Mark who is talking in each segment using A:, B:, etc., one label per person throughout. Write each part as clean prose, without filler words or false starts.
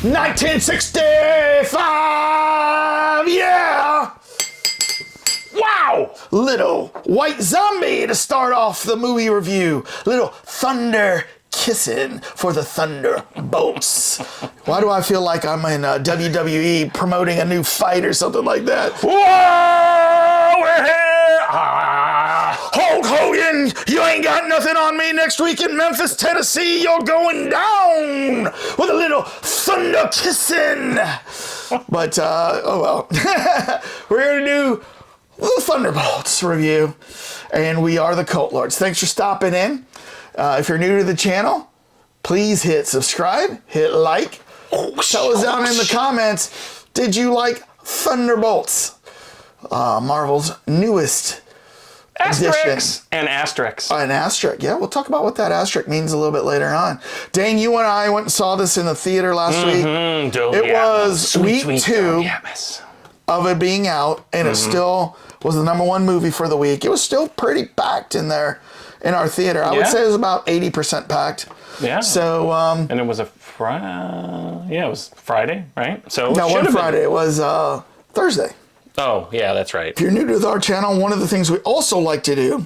A: 1965, yeah! Wow! Little white zombie to start off the movie review. Little thunder kissing for the Thunderbolts. Why do I feel like I'm in WWE promoting a new fight or something like that? Whoa! We're here! Hulk Hogan, you ain't got nothing on me next week in Memphis, Tennessee. You're going down with a little thunder kissing. But, oh well. We're here to do the Thunderbolts review, and we are the Cult Lords. Thanks for stopping in. If you're new to the channel, please hit subscribe, hit like. Tell us down in the comments, did you like Thunderbolts? Marvel's newest
B: Asterisks and asterisks.
A: An asterisk. Yeah, we'll talk about what that asterisk means a little bit later on. Dane, you and I went and saw this in the theater last week. It was week 2 of it being out, and it still was the #1 movie for the week. It was still pretty packed in there in our theater. I would say it was about 80% packed.
B: Yeah.
A: So,
B: and it was it was Friday, right? So
A: no, one Friday. It was Thursday.
B: Oh, yeah, that's right.
A: If you're new to our channel, one of the things we also like to do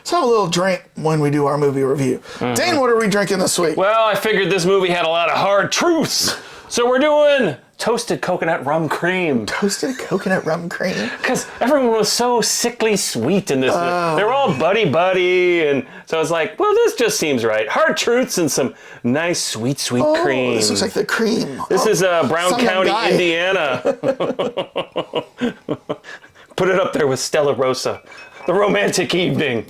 A: is have a little drink when we do our movie review. Dane, what are we drinking this week?
B: Well, I figured this movie had a lot of hard truths, so we're doing toasted coconut rum cream.
A: Toasted coconut rum cream?
B: Because everyone was so sickly sweet in this. They were all buddy, and so I was like, well, this just seems right. Hard truths and some nice sweet cream.
A: This looks like the cream.
B: This is Brown County, Indiana. Put it up there with Stella Rosa. The romantic evening.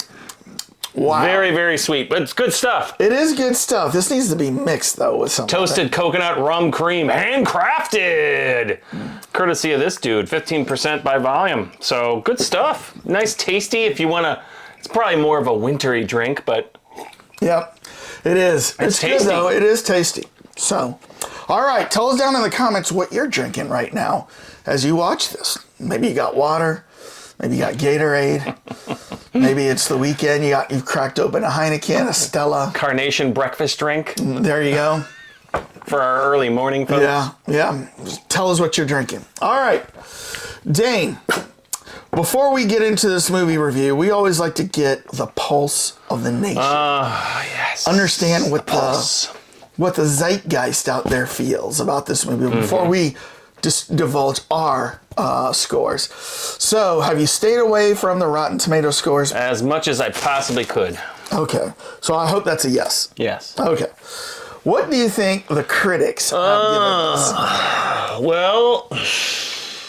A: Wow.
B: Very, very sweet, but it's good stuff.
A: It is good stuff. This needs to be mixed, though, with something.
B: Toasted coconut rum cream, handcrafted. Courtesy of this dude, 15% by volume. So good stuff. Nice, tasty if you want to. It's probably more of a wintry drink, but.
A: Yep, it is. It's
B: tasty.
A: Good, though. It is tasty. So, all right, tell us down in the comments what you're drinking right now as you watch this. Maybe you got water. Maybe you got Gatorade. Maybe it's the weekend. You've cracked open a Heineken, a Stella.
B: Carnation breakfast drink.
A: There you go.
B: For our early morning folks.
A: Yeah. Just tell us what you're drinking. All right. Dane, before we get into this movie review, we always like to get the pulse of the nation.
B: Yes.
A: Understand what the zeitgeist out there feels about this movie before we just divulge our scores. So, have you stayed away from the Rotten Tomato scores?
B: As much as I possibly could.
A: Okay. So, I hope that's a yes.
B: Yes.
A: Okay. What do you think the critics have given this?
B: Well,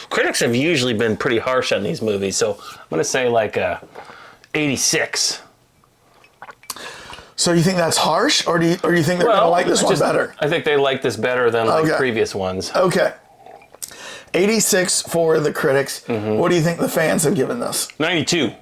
B: critics have usually been pretty harsh on these movies, so I'm going to say like 86. So
A: you think that's harsh, or do you think they're going to like this one better?
B: I think they like this better than previous ones.
A: Okay. 86 for the critics. What do you think the fans have given this?
B: 92.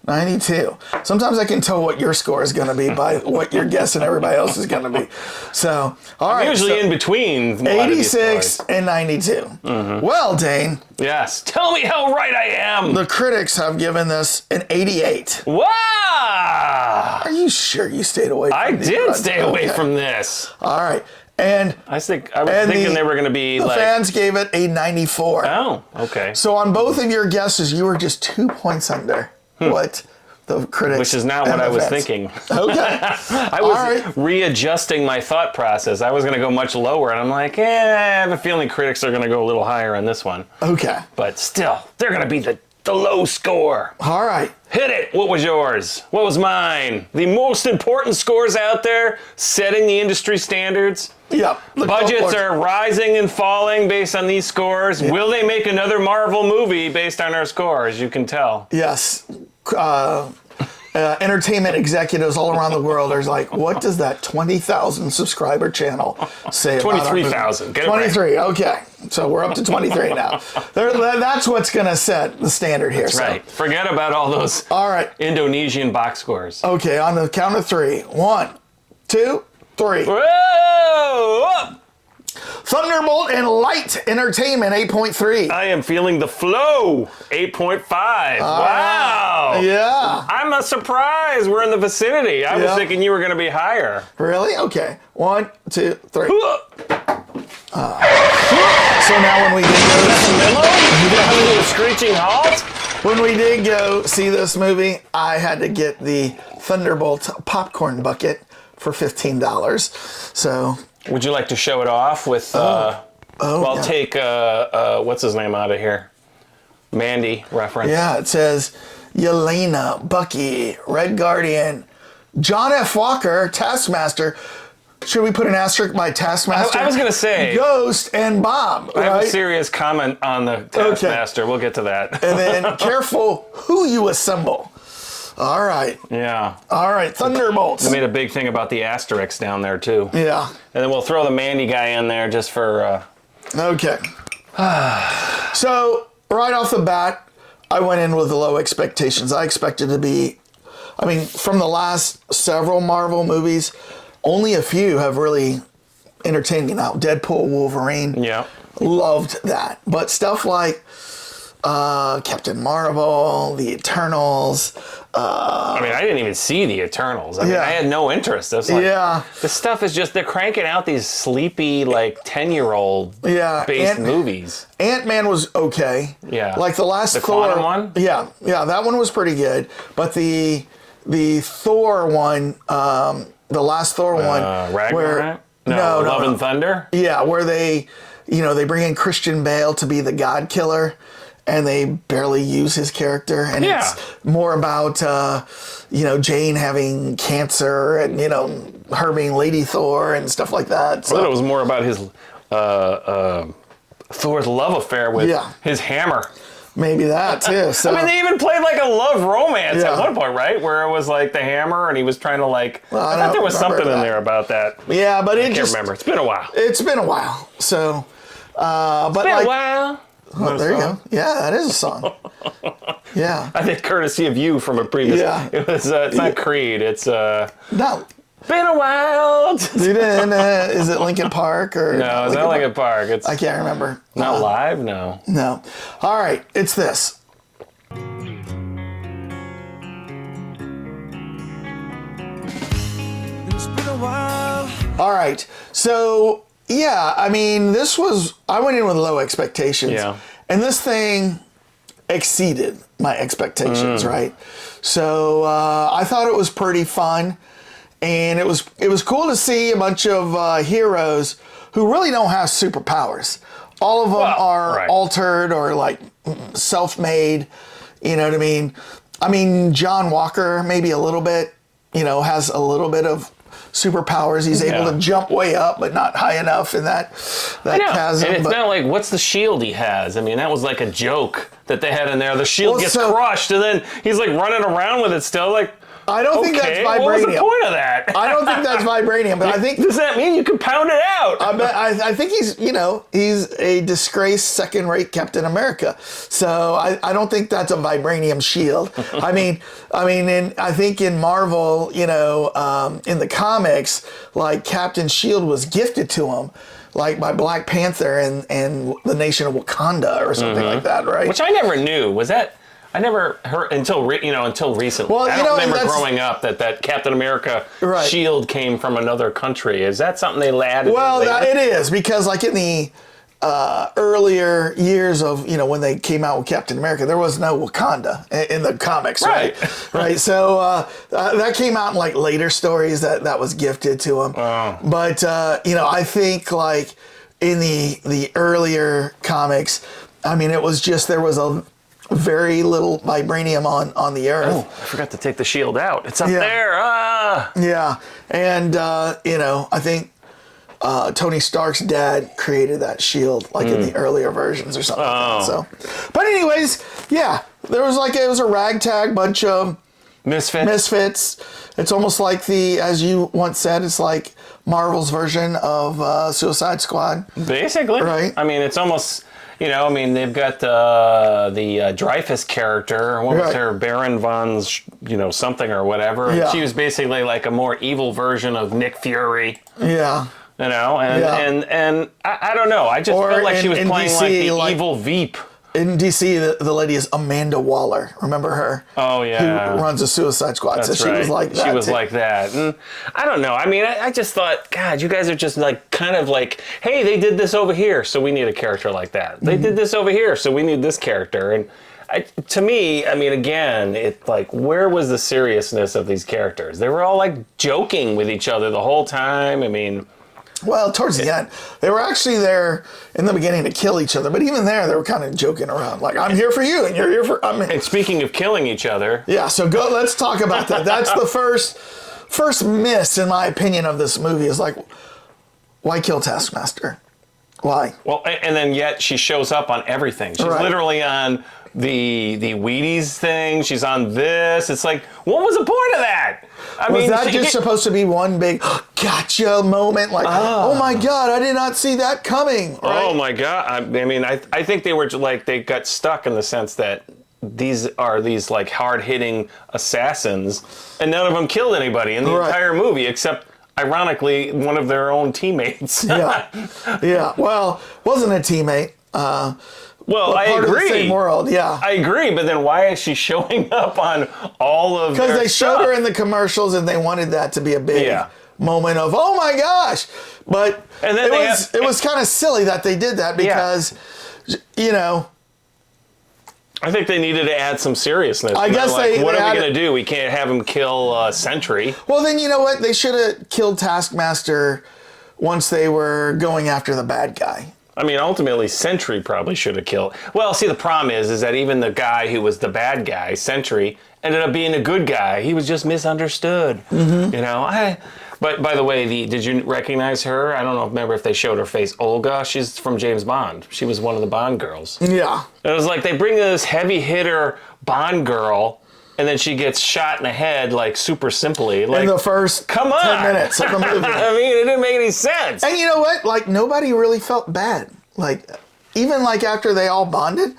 A: 92. Sometimes I can tell what your score is going to be by what you're guessing everybody else is going to be. So, all right.
B: Usually in between.
A: 86 and 92. Well, Dane.
B: Yes. Tell me how right I am.
A: The critics have given this an 88.
B: Wow.
A: Are you sure you stayed away from this?
B: I did stay away from this.
A: All right. And
B: I was thinking they were going to be
A: the fans gave it a 94.
B: Oh, okay.
A: So on both of your guesses, you were just 2 points under what the critics.
B: Which is not what I was thinking.
A: Okay.
B: I was readjusting my thought process. I was going to go much lower, and I'm like, I have a feeling critics are going to go a little higher on this one.
A: Okay.
B: But still, they're going to be the low score.
A: All right.
B: Hit it. What was yours? What was mine? The most important scores out there, setting the industry standards.
A: Yep.
B: Budgets are rising and falling based on these scores. Yep. Will they make another Marvel movie based on our scores? You can tell.
A: Yes. Entertainment executives all around the world are like, what does that 20,000 subscriber channel say
B: 23,000.
A: 23. Right. Okay. So we're up to 23 now. That's what's going to set the standard here.
B: That's right. Forget about all those Indonesian box scores.
A: Okay. On the count of 3. 1, 2, 3.
B: Whoa!
A: Thunderbolt and Light Entertainment, 8.3.
B: I am feeling the flow, 8.5. Wow.
A: Yeah.
B: I'm surprised we're in the vicinity. I was thinking you were going to be higher.
A: Really? Okay. 1, 2, 3. So now when we did go
B: Screeching halt?
A: when we did go see this movie, I had to get the Thunderbolts popcorn bucket for $15. So
B: Would you like to show it off with, I'll take, what's his name out of here? Mandy reference.
A: yeah, it says Yelena, Bucky, Red Guardian, John F. Walker, Taskmaster. Should we put an asterisk by Taskmaster?
B: I was going to say.
A: Ghost and Bob,
B: I have
A: right?
B: a serious comment on the Taskmaster. We'll get to that.
A: And then careful who you assemble. All right.
B: Yeah.
A: All right, Thunderbolts.
B: They made a big thing about the asterisks down there, too.
A: Yeah.
B: And then we'll throw the Mandy guy in there just for...
A: Okay. So, right off the bat, I went in with low expectations. I expected to be... I mean, from the last several Marvel movies, only a few have really entertained me now. Deadpool, Wolverine.
B: Yeah.
A: Loved that. But stuff like Captain Marvel, The Eternals...
B: I mean, I didn't even see the Eternals. I mean,
A: Yeah.
B: I had no interest. I was like,
A: Yeah.
B: this stuff is just, they're cranking out these sleepy, like, 10-year-old
A: Yeah.
B: based movies.
A: Ant-Man was okay.
B: Yeah.
A: Like the last
B: The
A: Thor
B: Quantum one?
A: Yeah, that one was pretty good. But the Thor one, the last Thor one,
B: Ragnarok? No, Love and Thunder?
A: Yeah, where they bring in Christian Bale to be the God Killer, and they barely use his character, and it's more about Jane having cancer, and her being Lady Thor and stuff like that. So
B: I thought it was more about his Thor's love affair with his hammer.
A: maybe that too. So
B: I mean, they even played like a love romance at one point, right? Where it was like the hammer, and he was trying to like.
A: Well,
B: I thought there was something in there about that.
A: Yeah, but
B: I can't remember. It's been a while.
A: It's been a while. So, but
B: It's been a while.
A: Oh, there you go. Yeah, that is a song. Yeah.
B: I think courtesy of you from a previous.
A: Yeah.
B: It was. It's not Creed. It's.
A: No.
B: Been a while.
A: Is it Linkin Park or?
B: No, it's not Linkin Park. It's.
A: I can't remember.
B: Not live. No.
A: No. All right. It's this.
C: It's been a while.
A: All right. So yeah, I mean, I went in with low expectations.
B: Yeah.
A: And this thing exceeded my expectations, right? So I thought it was pretty fun. And it was cool to see a bunch of heroes who really don't have superpowers. All of them are altered or like self-made. You know what I mean? I mean, John Walker maybe a little bit, has a little bit of superpowers. He's able to jump way up, but not high enough in that chasm.
B: And it's not like, what's the shield he has? I mean, that was like a joke that they had in there. The shield gets crushed, and then he's like running around with it still. Like,
A: I don't think that's vibranium.
B: What was the point of that?
A: I don't think that's vibranium, but I think...
B: Does that mean you can pound it out?
A: I think he's a disgraced second-rate Captain America. So I don't think that's a vibranium shield. I mean, I think in Marvel, in the comics, like Captain Shield was gifted to him, like by Black Panther and the nation of Wakanda or something like that, right?
B: Which I never knew. Was that... I never heard until recently.
A: Well,
B: I don't remember growing up that Captain America shield came from another country. Is that something they added?
A: Well, it is, because like in the earlier years of when they came out with Captain America, there was no Wakanda in the comics, right? Right. So that came out in like later stories that was gifted to him.
B: Oh.
A: But I think like in the earlier comics, I mean, it was just there was a very little vibranium on the Earth.
B: Oh, I forgot to take the shield out. It's up there. Ah.
A: Yeah, and I think Tony Stark's dad created that shield, like in the earlier versions or something. Like that, so, but anyways, yeah, it was a ragtag bunch of misfits. It's almost like as you once said, it's like Marvel's version of Suicide Squad.
B: Basically,
A: right?
B: I mean, it's almost. They've got the Dreyfus character. What was her? Baron von, something or whatever.
A: Yeah.
B: She was basically like a more evil version of Nick Fury.
A: Yeah.
B: And I don't know. I just felt like she was playing DC, like the evil Veep.
A: in DC, the lady is Amanda Waller. Remember her?
B: Oh, yeah.
A: Who runs the Suicide Squad.
B: That's
A: so she was like that.
B: She was
A: too.
B: like that. And I don't know. I mean, I just thought, God, you guys are just like kind of like, hey, they did this over here, so we need a character like that. They did this over here, so we need this character. And to me, I mean, again, it like, where was the seriousness of these characters? They were all like joking with each other the whole time. I mean,
A: well, towards the end, they were actually there in the beginning to kill each other, but even there, they were kind of joking around, like, I'm here for you, and you're here for me.
B: And speaking of killing each other,
A: yeah. So let's talk about that. That's the first miss, in my opinion, of this movie. Is like, why kill Taskmaster? Why?
B: Well, and then yet she shows up on everything. She's literally on the Wheaties thing. She's on this. It's like, what was the point of that?
A: Was that just supposed to be one big gotcha moment? Like, oh my God, I did not see that coming. Right?
B: Oh my God. I mean, I think they were like, they got stuck in the sense that these are these like hard-hitting assassins, and none of them killed anybody in the entire movie, except, ironically, one of their own teammates.
A: Yeah. Well, wasn't a teammate.
B: Well, I agree.
A: Part of the same world, yeah.
B: I agree, but then why is she showing up on all of their
A: Because they
B: stuff?
A: showed her in the commercials, and they wanted that to be a big moment of, oh my gosh. But
B: and then
A: it was kind of silly that they did that because, you know.
B: I think they needed to add some seriousness.
A: I guess
B: like, what are we going to do? We can't have him kill Sentry.
A: Well, then you know what? They should have killed Taskmaster once they were going after the bad guy.
B: I mean, ultimately, Sentry probably should have killed. Well, see, the problem is that even the guy who was the bad guy, Sentry, ended up being a good guy. He was just misunderstood. Mm-hmm. You know, But by the way, did you recognize her? I don't know. Remember if they showed her face? Olga. She's from James Bond. She was one of the Bond girls.
A: Yeah.
B: It was like they bring this heavy hitter Bond girl, and then she gets shot in the head like super simply. Like,
A: in the first 10 minutes of the movie.
B: I mean, it didn't make any sense.
A: And you know what? Like, nobody really felt bad. Like, even like after they all bonded,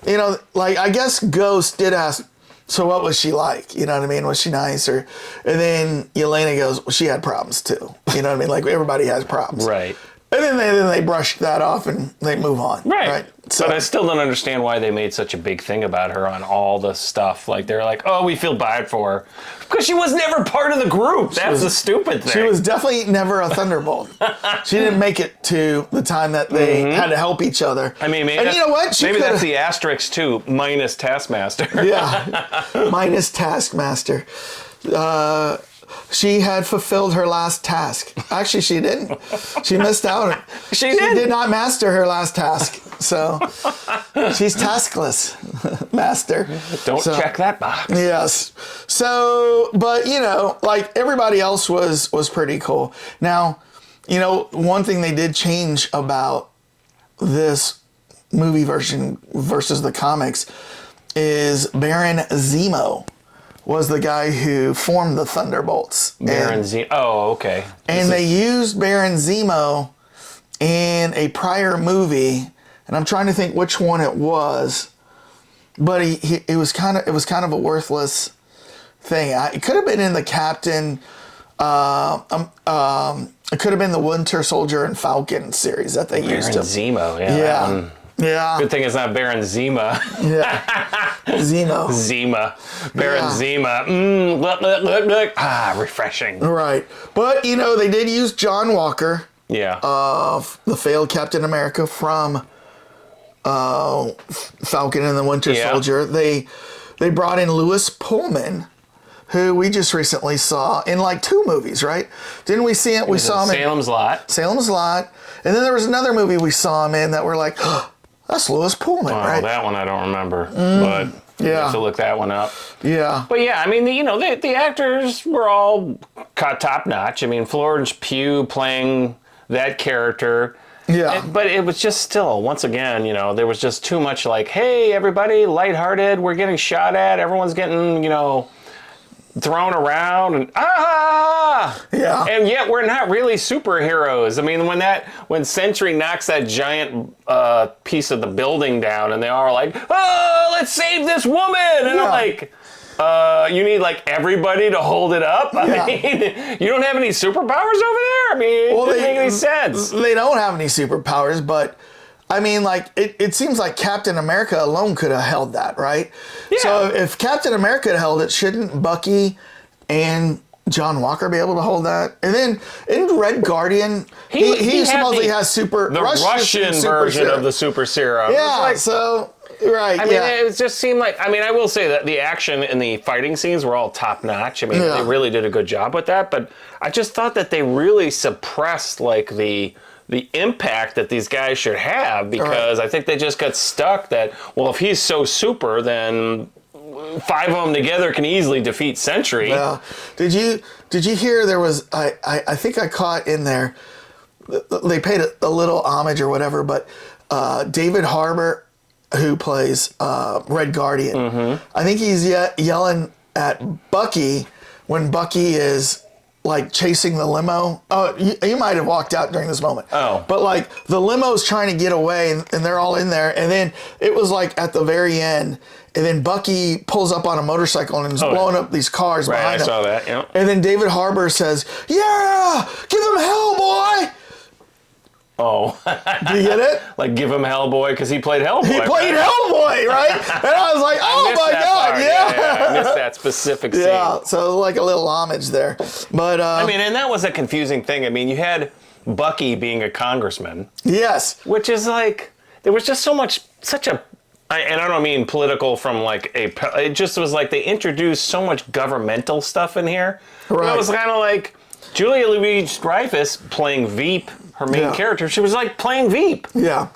A: you know, like, I guess Ghost did ask, so what was she like? You know what I mean? Was she nice? And then Yelena goes, well, she had problems too. You know what I mean? Like, everybody has problems.
B: Right.
A: And then they brush that off and they move on. Right.
B: So, but I still don't understand why they made such a big thing about her on all the stuff. Like, they're like, oh, we feel bad for her. Because she was never part of the group. That's the stupid thing.
A: She was definitely never a Thunderbolt. She didn't make it to the time that they had to help each other.
B: I mean, maybe,
A: and you know what?
B: Maybe that's the Asterisk too, minus Taskmaster.
A: Yeah, minus Taskmaster. She had fulfilled her last task. Actually, she didn't. She missed out. She did not master her last task. So she's taskless, master.
B: Don't check that box.
A: Yes. So, but you know, like everybody else was pretty cool. Now, you know, one thing they did change about this movie version versus the comics is Baron Zemo was the guy who formed the Thunderbolts.
B: Baron Zemo. Oh, okay.
A: And they used Baron Zemo in a prior movie, and I'm trying to think which one it was, but it was kind of a worthless thing. It could have been in the Captain. It could have been the Winter Soldier and Falcon series that they used.
B: Baron Zemo. Yeah.
A: Yeah.
B: Good thing it's not Baron Zemo.
A: Yeah. Zemo.
B: Baron Zemo. Look. Ah, refreshing.
A: Right. But, you know, they did use John Walker.
B: Yeah.
A: The failed Captain America from Falcon and the Winter Soldier. They brought in Lewis Pullman, who we just recently saw in like 2 movies, right? Didn't we see it? We saw him
B: Salem's Lot.
A: Salem's Lot. And then there was another movie we saw him in that we're like, oh, that's Lewis Pullman, right?
B: That one I don't remember, but you have to look that one up.
A: Yeah.
B: But yeah, I mean, the actors were all top notch. I mean, Florence Pugh playing that character.
A: Yeah.
B: But it was just still, once again, you know, there was just too much like, hey, everybody, lighthearted, we're getting shot at, everyone's getting, you know, thrown around and
A: yeah,
B: and yet we're not really superheroes. I mean, when Sentry knocks that giant piece of the building down and they all are like, oh, let's save this woman, and I'm like, you need like everybody to hold it up. I mean, you don't have any superpowers over there. I mean, it doesn't make any sense.
A: They don't have any superpowers, but I mean, like, it seems like Captain America alone could have held that, right?
B: Yeah.
A: So if Captain America had held it, shouldn't Bucky and John Walker be able to hold that? And then in Red Guardian, he supposedly has
B: the Russian version of the super serum.
A: Yeah,
B: like,
A: so, right,
B: I mean, it just seemed like, I mean, I will say that the action and the fighting scenes were all top notch. I mean, they really did a good job with that, but I just thought that they really suppressed, like, the impact that these guys should have, because I think they just got stuck that, well, if he's so super, then 5 of them together can easily defeat Sentry.
A: Yeah. Did you hear there was, I think I caught in there, they paid a little homage or whatever, but David Harbour, who plays Red Guardian, I think he's yelling at Bucky when Bucky is like chasing the limo. Oh, you might have walked out during this moment.
B: Oh.
A: But like the limo's trying to get away and they're all in there. And then it was like at the very end. And then Bucky pulls up on a motorcycle and is blowing up these cars behind him.
B: I saw that, yeah.
A: And then David Harbour says, "Yeah, give him hell, boy."
B: Oh.
A: Do you get it?
B: Like, give him Hellboy, because he played Hellboy.
A: He played Hellboy, right? And I was like, oh my God, yeah.
B: I missed that specific scene.
A: Yeah, so like a little homage there. But
B: I mean, and that was a confusing thing. I mean, you had Bucky being a congressman.
A: Yes.
B: Which is like, there was just such a, and I don't mean political from like it just was like they introduced so much governmental stuff in here.
A: Right.
B: It was kind of like Julia Louis-Dreyfus playing Veep, her main character. She was like playing Veep.
A: Yeah.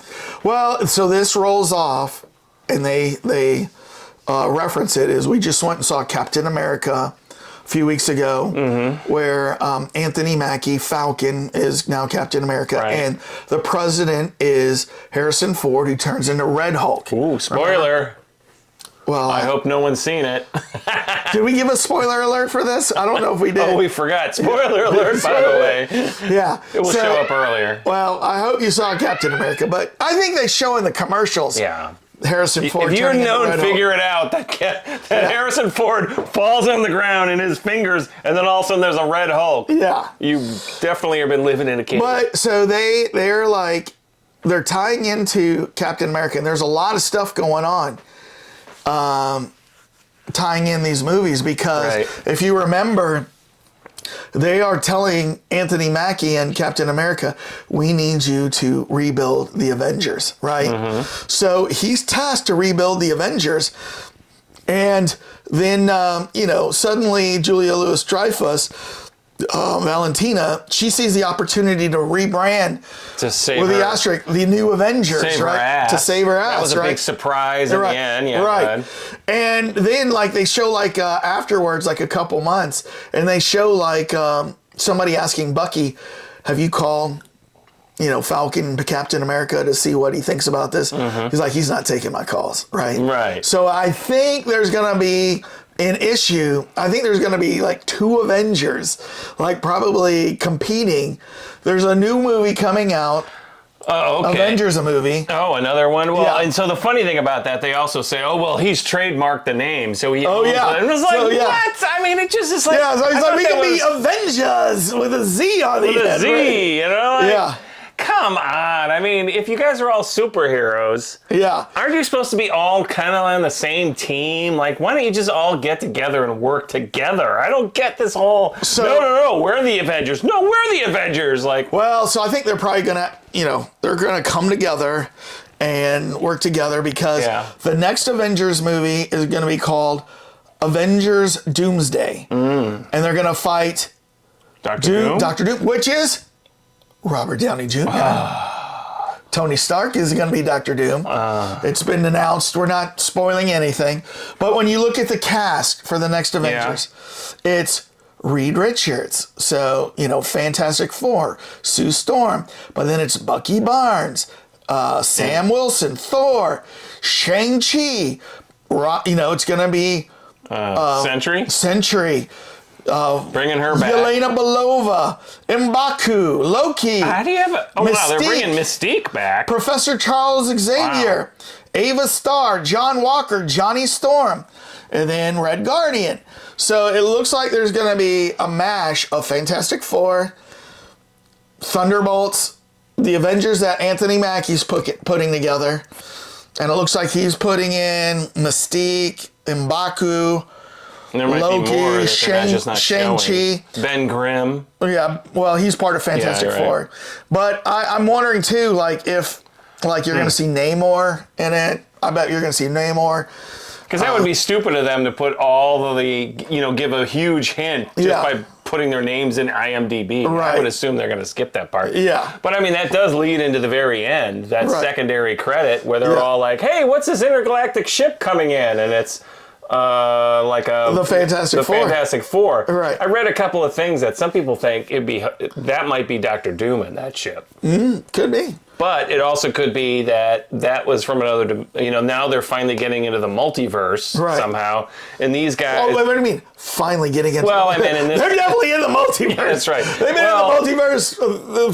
A: Well, so this rolls off, and they reference it as we just went and saw Captain America a few weeks ago, where Anthony Mackie, Falcon, is now Captain America, and the president is Harrison Ford, who turns into Red Hulk.
B: Ooh, spoiler.
A: Well,
B: I hope no one's seen it.
A: Did we give a spoiler alert for this? I don't know if we did.
B: Oh, we forgot. Spoiler alert, by the way.
A: Yeah.
B: It will show up earlier.
A: Well, I hope you saw Captain America, but I think they show in the commercials.
B: Yeah.
A: Harrison Ford.
B: If you're known, figure it out. That Harrison Ford falls on the ground in his fingers, and then all of a sudden there's a Red Hulk.
A: Yeah.
B: You definitely have been living in a cave.
A: But so they're like, they're tying into Captain America, and there's a lot of stuff going on. Tying in these movies, because if you remember, they are telling Anthony Mackie and Captain America, we need you to rebuild the Avengers, right? So he's tasked to rebuild the Avengers, and then suddenly Julia Louis-Dreyfus, Valentina, she sees the opportunity to rebrand
B: to save
A: with
B: her,
A: the Asterisk, the new Avengers, right?
B: Ass.
A: To save her ass.
B: That was a big surprise in the end. Yeah,
A: right. And then like they show like afterwards, like a couple months, and they show like somebody asking Bucky, "Have you called, Falcon, Captain America, to see what he thinks about this?" He's like, "He's not taking my calls," right?
B: Right.
A: So I think there's gonna be an issue. I think there's going to be like 2 Avengers, like probably competing. There's a new movie coming out.
B: Okay.
A: Avengers, a movie.
B: Oh, another one? Well, and so the funny thing about that, they also say, oh, well, he's trademarked the name. So he owns it. And it was like, what? I mean, it just is like...
A: Yeah, so he's like, we can be Avengers with a Z on the end.
B: With a Z, right?
A: Yeah.
B: Come on. I mean, if you guys are all superheroes, aren't you supposed to be all kind of on the same team? Like, why don't you just all get together and work together? I don't get this whole, no, we're the Avengers. No, we're the Avengers. Like,
A: well, so I think they're probably going to, they're going to come together and work together, because the next Avengers movie is going to be called Avengers Doomsday. And they're going to fight Dr. Doom, which is Robert Downey Jr. Tony Stark is going to be Dr. Doom. It's been announced. We're not spoiling anything. But when you look at the cast for the next Avengers, it's Reed Richards. So, Fantastic Four, Sue Storm. But then it's Bucky Barnes, Sam Wilson, Thor, Shang-Chi. It's going to be Sentry.
B: Bringing her back.
A: Yelena Belova, M'Baku, Loki.
B: How do you have a... Oh, Mystique, wow, they're bringing Mystique back.
A: Professor Charles Xavier, Ava Starr, John Walker, Johnny Storm, and then Red Guardian. So it looks like there's going to be a mash of Fantastic Four, Thunderbolts, the Avengers that Anthony Mackie's putting together, and it looks like he's putting in Mystique, M'Baku,
B: And there might
A: Loki,
B: be more that they're just not
A: Shang-Chi.
B: showing. Ben Grimm.
A: Yeah, well, he's part of Fantastic
B: Yeah,
A: Four.
B: right.
A: But I'm wondering too, like if you're going to see Namor in it. I bet you're going to see Namor.
B: Because that would be stupid of them to put all of the, give a huge hint just by putting their names in IMDb.
A: Right.
B: I would assume they're going to skip that part.
A: Yeah.
B: But I mean, that does lead into the very end, that secondary credit where they're all like, hey, what's this intergalactic ship coming in? And it's the Fantastic Four.
A: Right.
B: I read a couple of things that some people think that might be Doctor Doom in that ship.
A: Could be.
B: But it also could be that was from another, now they're finally getting into the multiverse somehow. And these guys...
A: Oh, what do you mean? Finally getting into
B: Well, I mean, in this...
A: They're definitely in the multiverse.
B: Yeah, that's right.
A: They've been in the multiverse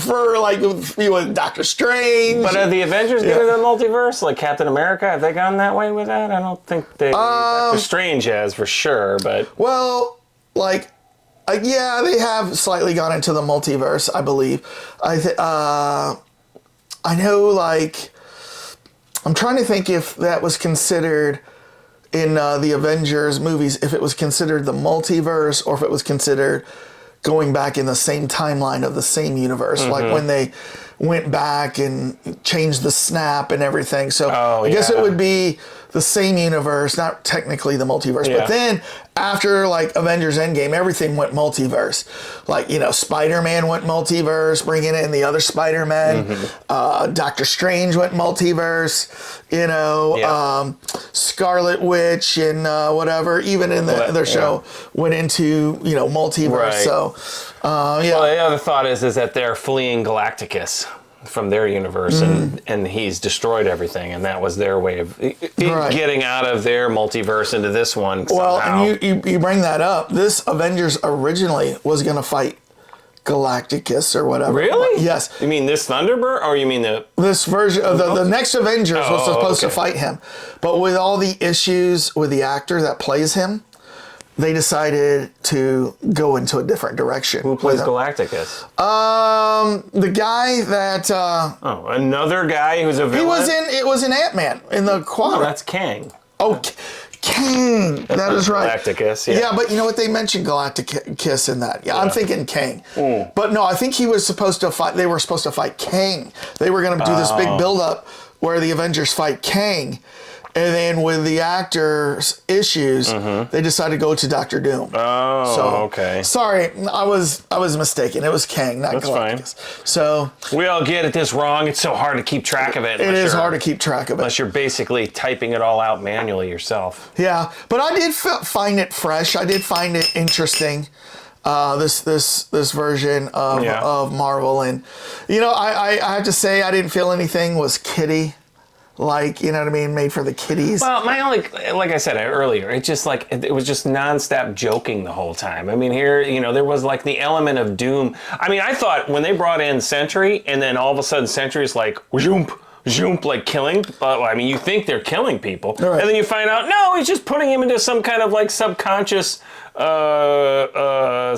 A: for, Doctor Strange.
B: But are the Avengers getting into the multiverse? Like Captain America? Have they gone that way with that? I don't think they... Doctor Strange has, for sure, but...
A: Well, yeah, they have slightly gone into the multiverse, I believe. I know, I'm trying to think if that was considered in the Avengers movies, if it was considered the multiverse or if it was considered going back in the same timeline of the same universe, like when they went back and changed the snap and everything. So I guess it would be the same universe, not technically the multiverse. But then after Avengers Endgame, everything went multiverse. Spider-Man went multiverse, bringing in the other Spider-Man. Doctor Strange went multiverse. Scarlet Witch and whatever, even in their show, went into, multiverse. Right. So, Well,
B: the other thought is that they're fleeing Galacticus from their universe, and he's destroyed everything, and that was their way of getting out of their multiverse into this one.
A: Well,
B: somehow.
A: and you bring that up. This Avengers originally was going to fight Galacticus or whatever.
B: Really?
A: Yes.
B: You mean this Thunderbird, or you mean
A: this version of the next Avengers was supposed to fight him, but with all the issues with the actor that plays him, they decided to go into a different direction.
B: Who plays Galacticus?
A: The guy that...
B: another guy who's a villain?
A: It was in Ant-Man, in the quad.
B: Oh, that's Kang.
A: Oh, Kang. That is right.
B: Galacticus, yeah.
A: Yeah, but you know what? They mentioned Galacticus in that. Yeah, I'm thinking Kang. But no, I think he was supposed to fight... They were supposed to fight Kang. They were going to do this big build-up where the Avengers fight Kang. And then with the actors' issues, they decided to go to Doctor Doom.
B: Oh,
A: so,
B: okay.
A: Sorry, I was mistaken. It was Kang, not Galactus. Fine. So
B: we all get this wrong. It's so hard to keep track of it.
A: It is hard to keep track of it.
B: Unless you're basically typing it all out manually yourself.
A: Yeah, but I did find it fresh. I did find it interesting. This version of Marvel, and I have to say I didn't feel anything was kiddie. Made for the kiddies.
B: Well, my only, like I said earlier, it just it was just nonstop joking the whole time. I mean, here, there was the element of doom. I mean, I thought when they brought in Sentry, and then all of a sudden Sentry's zoom, killing. You think they're killing people, right. And then you find out, no, he's just putting him into some kind of subconscious,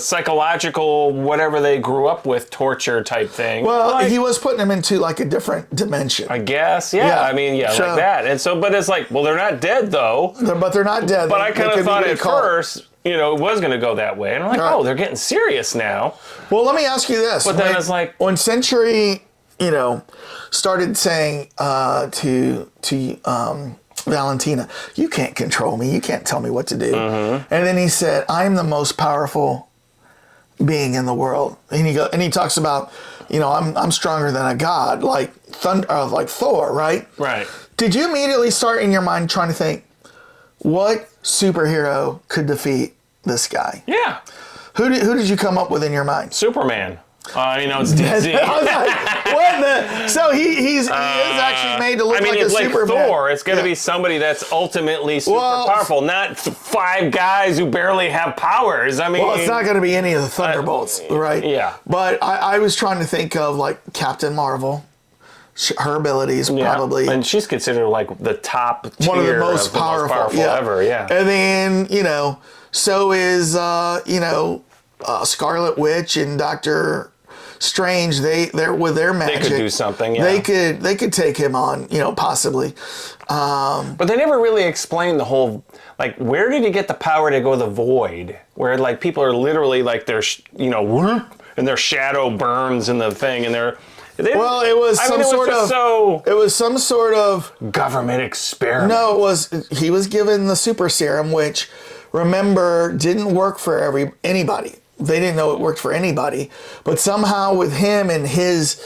B: psychological, whatever they grew up with, torture type thing.
A: Well, he was putting him into a different dimension.
B: I guess, yeah. I mean, so, like that. And so, but it's well, they're not dead though.
A: But they're not dead.
B: But I kind of thought at first, it was going to go that way. And I'm oh, they're getting serious now.
A: Well, let me ask you this.
B: But then it's
A: when Sentry, started saying to Valentina, you can't control me. You can't tell me what to do. And then he said, I'm the most powerful being in the world. And he talks about, I'm stronger than a god, like Thor, right?
B: Right.
A: Did you immediately start in your mind trying to think, what superhero could defeat this guy?
B: Yeah.
A: Who did you come up with in your mind?
B: Superman. It's DC.
A: I was like, what the? So he is actually made to look like a Superman.
B: Thor, it's going to be somebody that's ultimately super powerful, not 5 guys who barely have powers. I mean,
A: well, it's not going to be any of the Thunderbolts, right?
B: Yeah.
A: But I was trying to think of Captain Marvel. Her abilities probably,
B: and she's considered the top tier,
A: one of the most powerful
B: ever. Yeah.
A: And then so is Scarlet Witch and Doctor Strange, they're with their magic.
B: They could do something, yeah.
A: They could take him on, possibly.
B: But they never really explained the whole, like, where did he get the power to go the void? Where, like, people are literally, like, they're, whoop, and their shadow burns in the thing, and they're... It was some sort of government experiment.
A: No, he was given the super serum, which, remember, didn't work for anybody. They didn't know it worked for anybody, but somehow with him and his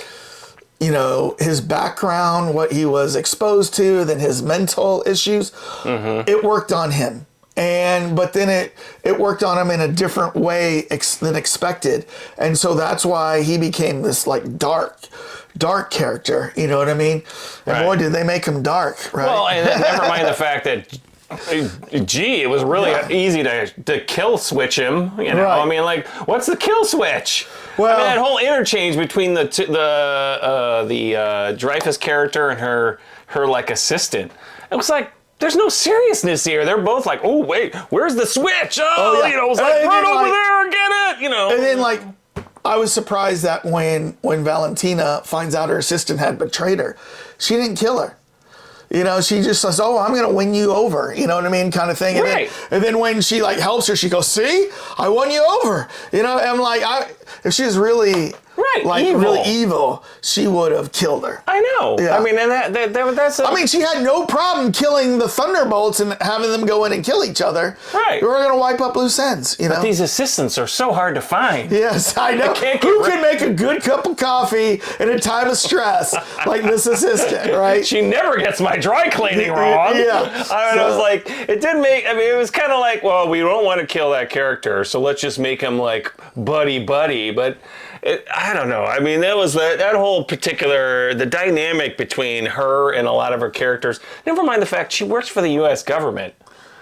A: background, what he was exposed to, then his mental issues, it worked on him. But then it worked on him in a different way than expected. And so that's why he became this like dark character. You know what I mean? And boy, did they make him dark, right?
B: Well, and never mind the fact that, it was really easy to kill switch him. Right. I mean, like, what's the kill switch? Well, that whole interchange between the Dreyfus character and her like assistant, it was like, there's no seriousness here. They're both like, oh wait, where's the switch? It was like, run over there and get it. And then like,
A: I was surprised that when Valentina finds out her assistant had betrayed her, she didn't kill her. She just says, "Oh, I'm going to win you over." You know what I mean, kind of thing. And then when she like helps her, she goes, "See, I won you over." I'm like, if she was really really evil, she would have killed her.
B: I know. Yeah. I mean, and that's.
A: I mean, she had no problem killing the Thunderbolts and having them go in and kill each other.
B: Right.
A: We were going to wipe up loose ends.
B: But these assistants are so hard to find.
A: Yes, I know. Who can make a good cup of coffee in a time of stress like this assistant, right?
B: She never gets my dry cleaning wrong.
A: Yeah.
B: I was like, it didn't make. I mean, it was kind of like, well, we don't want to kill that character, so let's just make him like buddy, but. I don't know. I mean, that was that whole particular, the dynamic between her and a lot of her characters. Never mind the fact she works for the U.S. government.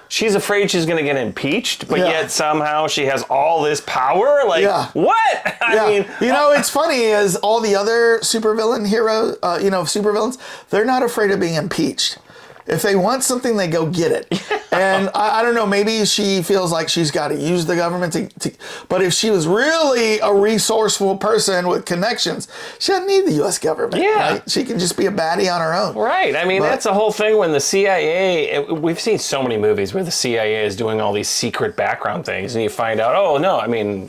B: She's afraid she's going to get impeached, but yet somehow she has all this power. Like, what? I mean,
A: it's funny is all the other supervillain heroes, supervillains, they're not afraid of being impeached. If they want something, they go get it. And I don't know, maybe she feels like she's got to use the government to. But if she was really a resourceful person with connections, she doesn't need the U.S. government.
B: Yeah.
A: Right? She can just be a baddie on her own.
B: Right. I mean, that's the whole thing when the CIA, we've seen so many movies where the CIA is doing all these secret background things, and you find out, I don't know,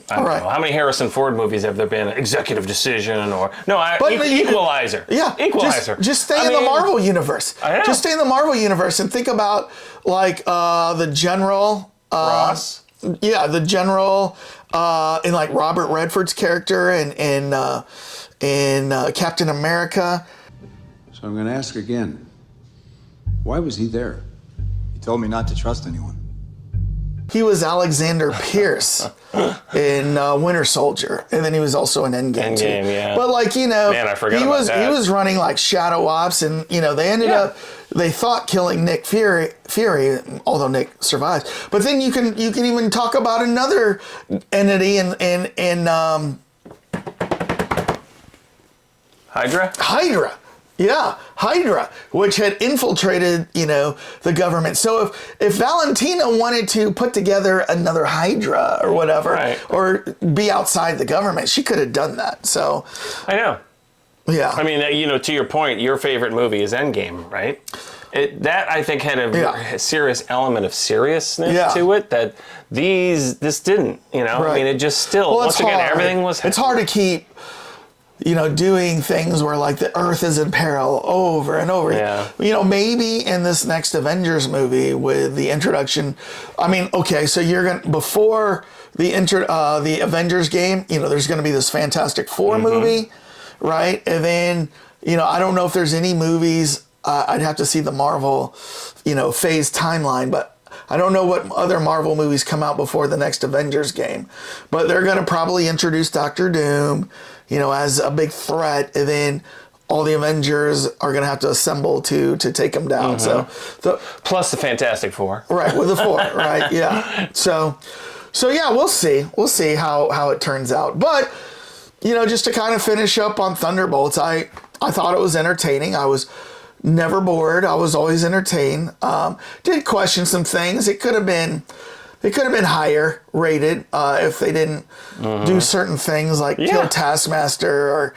B: how many Harrison Ford movies have there been? Executive Decision or, Equalizer.
A: Yeah.
B: Equalizer.
A: Just stay in the Marvel universe.
B: I know.
A: Just stay in the Marvel universe and think about like the general
B: Ross.
A: Yeah, the general in like Robert Redford's character in Captain America.
D: So I'm going to ask again. Why was he there?
C: He told me not to trust anyone.
A: He was Alexander Pierce in Winter Soldier, and then he was also in Endgame too.
B: Yeah.
A: But like
B: Man, I forgot about that.
A: He was running like shadow ops, and they ended up. They thought killing Nick Fury, although Nick survives. But then you can even talk about another entity in
B: Hydra?
A: Hydra. Yeah, Hydra, which had infiltrated, the government. So if Valentina wanted to put together another Hydra or whatever, or be outside the government, she could have done that. So
B: I know.
A: Yeah.
B: I mean, to your point, your favorite movie is Endgame, right? That I think had a serious element of seriousness to it that this didn't. I mean, it just still once again everything was.
A: It's hard to keep. Doing things where like the Earth is in peril over and over.
B: Yeah.
A: Maybe in this next Avengers movie with the introduction. I mean, okay, so you're gonna before the Avengers game. There's gonna be this Fantastic Four movie, right? And then I don't know if there's any movies. I'd have to see the Marvel, phase timeline, but. I don't know what other Marvel movies come out before the next Avengers game, but they're going to probably introduce Doctor Doom, as a big threat, and then all the Avengers are going to have to assemble to take him down. So,
B: plus the Fantastic Four,
A: right? With the four, right? Yeah. So yeah, we'll see. We'll see how it turns out. But just to kind of finish up on Thunderbolts, I thought it was entertaining. I was never bored. I was always entertained. Did question some things. It could have been It could have been higher rated if they didn't do certain things like kill Taskmaster or,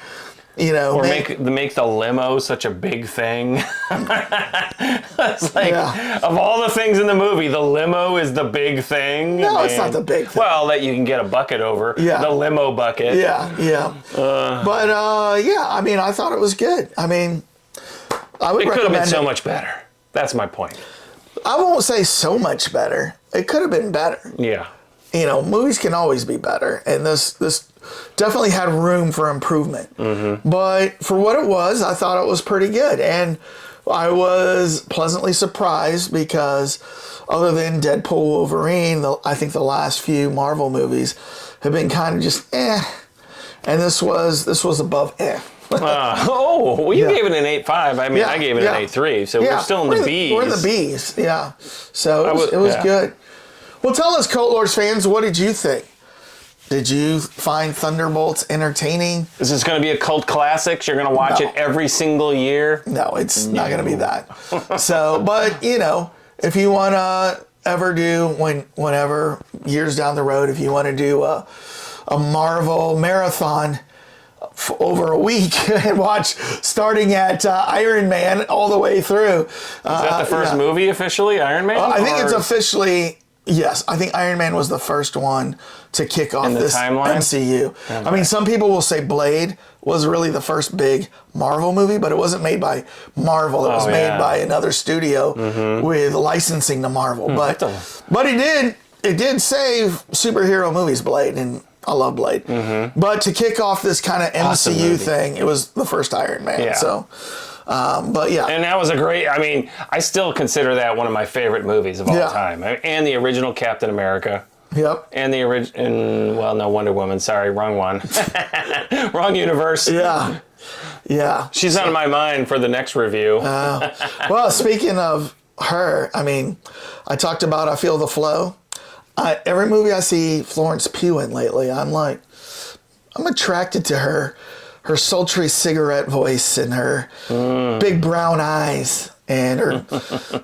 B: or make the limo such a big thing. It's like, of all the things in the movie, the limo is the big thing.
A: No, it's not the big thing.
B: Well, that you can get a bucket over.
A: Yeah.
B: The limo bucket.
A: Yeah. But, I mean, I thought it was good. I mean, I would recommend it.
B: It could have been so much better. That's my point.
A: I won't say so much better. It could have been better.
B: Yeah.
A: Movies can always be better. And this definitely had room for improvement. Mm-hmm. But for what it was, I thought it was pretty good. And I was pleasantly surprised because other than Deadpool, Wolverine, I think the last few Marvel movies have been kind of just eh. And this was above eh.
B: You gave it an 8.5. I mean, I gave it an 8.3. So we're still in the B's.
A: We're in the B's, yeah. So it was good. Well, tell us, Cult Lords fans, what did you think? Did you find Thunderbolts entertaining?
B: Is this going to be a cult classic? You're going to watch it every single year?
A: No, it's not going to be that. So, but, if you want to ever do, whenever, years down the road, if you want to do a Marvel marathon over a week and watch starting at Iron Man all the way through.
B: Is that the first movie officially, Iron Man?
A: I think it's officially... Yes, I think Iron Man was the first one to kick off this timeline? MCU. Okay. I mean, some people will say Blade was really the first big Marvel movie, but it wasn't made by Marvel. It was made by another studio with licensing to Marvel. But it did save superhero movies, Blade, and I love Blade. Mm-hmm. But to kick off this kind of MCU thing, it was the first Iron Man. Yeah. So... but yeah.
B: And that was I still consider that one of my favorite movies of all time. And the original Captain America.
A: Yep.
B: And the Wonder Woman. Sorry, wrong one. Wrong universe.
A: Yeah. Yeah.
B: She's on my mind for the next review.
A: Well, speaking of her, I talked about I Feel the Flow. Every movie I see Florence Pugh in lately, I'm attracted to her sultry cigarette voice and her big brown eyes and her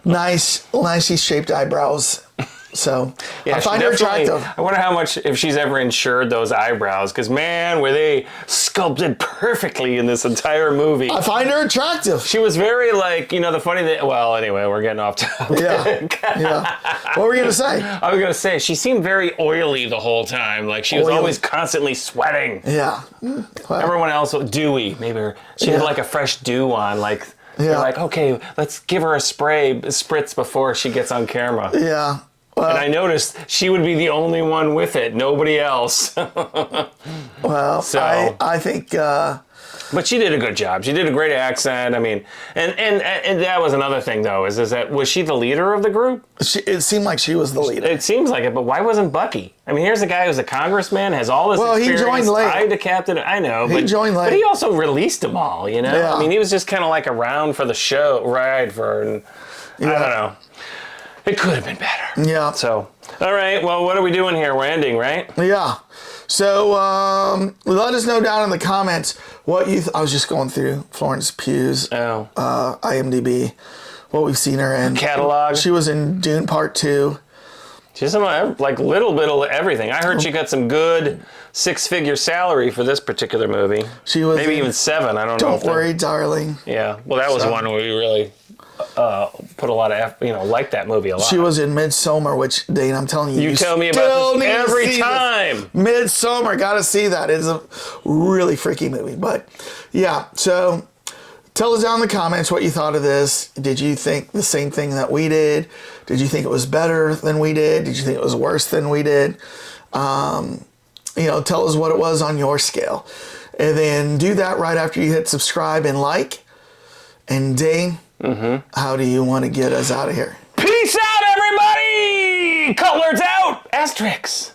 A: nicely shaped eyebrows. So I find her attractive.
B: I wonder how much, if she's ever insured those eyebrows, because man, were they sculpted perfectly in this entire movie.
A: I find her attractive.
B: She was very the funny thing, well, anyway, we're getting off topic.
A: Yeah. What were you going to say?
B: I was going to say, she seemed very oily the whole time. Like, she was always constantly sweating.
A: Yeah.
B: Well, everyone else was dewy. Maybe she had like a fresh dew on, like... They're like, okay, let's give her a spritz before she gets on camera.
A: Yeah. Well,
B: and I noticed she would be the only one with it, nobody else.
A: Well, so, I think...
B: But she did a good job. She did a great accent. And that was another thing, though, is that, was she the leader of the group?
A: It seemed like she was the leader.
B: It seems like it, but why wasn't Bucky? Here's a guy who's a congressman, has all this experience.
A: He joined late.
B: Tied to Captain... I know,
A: he joined late.
B: But he also released them all,
A: Yeah.
B: He was just kind of like around for the show, I don't know. It could have been better.
A: Yeah.
B: So, all right. Well, what are we doing here? We're ending, right?
A: Yeah. So, let us know down in the comments what you... I was just going through Florence Pugh's IMDb, what we've seen her in.
B: Catalog.
A: She was in Dune Part 2.
B: She's in little bit of everything. I heard she got some good 6-figure salary for this particular movie.
A: She was
B: maybe even 7. I don't know.
A: Don't worry, darling.
B: Yeah. Well, that was one where we really... put a lot of like that movie a lot.
A: She was in Midsommar, which, Dane, I'm telling you,
B: you tell me about this every time.
A: Midsommar, gotta see that. It's a really freaky movie. But yeah, so tell us down in the comments what you thought of this. Did you think the same thing that we did? Did you think it was better than we did? Did you think it was worse than we did? Tell us what it was on your scale. And then do that right after you hit subscribe and like. And Dane, how do you want to get us out of here?
B: Peace out, everybody! Cutler's out! Asterisks!